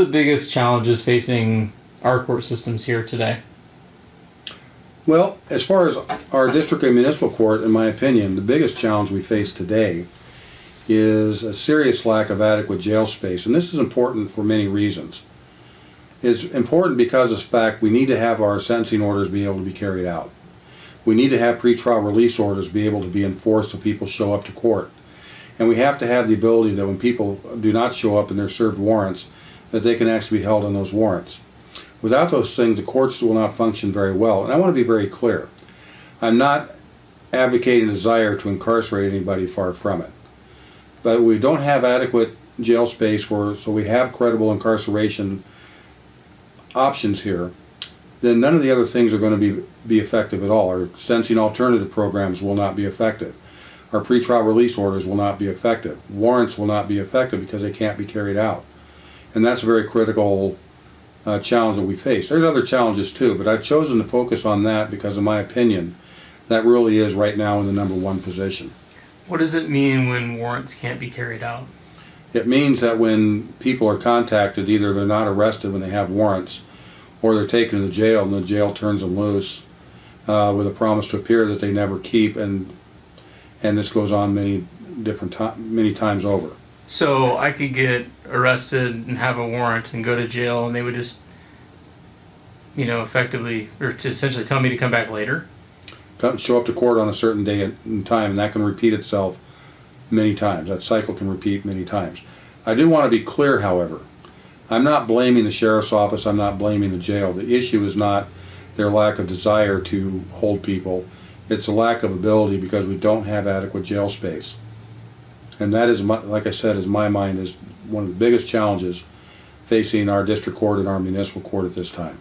the biggest challenges facing our court systems here today? Well, as far as our district and municipal court, in my opinion, the biggest challenge we face today is a serious lack of adequate jail space. And this is important for many reasons. It's important because of the fact we need to have our sentencing orders be able to be carried out. We need to have pretrial release orders be able to be enforced so people show up to court. And we have to have the ability that when people do not show up and they're served warrants, that they can actually be held on those warrants. Without those things, the courts will not function very well. And I want to be very clear. I'm not advocating a desire to incarcerate anybody, far from it. But we don't have adequate jail space so we have credible incarceration options here, then none of the other things are going to be effective at all. Our sentencing alternative programs will not be effective. Our pretrial release orders will not be effective. Warrants will not be effective because they can't be carried out. And that's a very critical challenge that we face. There's other challenges too, but I've chosen to focus on that because, in my opinion, that really is right now in the #1 position. What does it mean when warrants can't be carried out? It means that when people are contacted, either they're not arrested when they have warrants, or they're taken to the jail and the jail turns them loose with a promise to appear that they never keep, and this goes on many times over. So I could get arrested and have a warrant and go to jail, and they would just, effectively, or to essentially tell me to come back later? Show up to court on a certain day and time, and that can repeat itself many times. That cycle can repeat many times. I do want to be clear, however. I'm not blaming the sheriff's office. I'm not blaming the jail. The issue is not their lack of desire to hold people. It's a lack of ability because we don't have adequate jail space. And that is, like I said, in my mind, is one of the biggest challenges facing our district court and our municipal court at this time.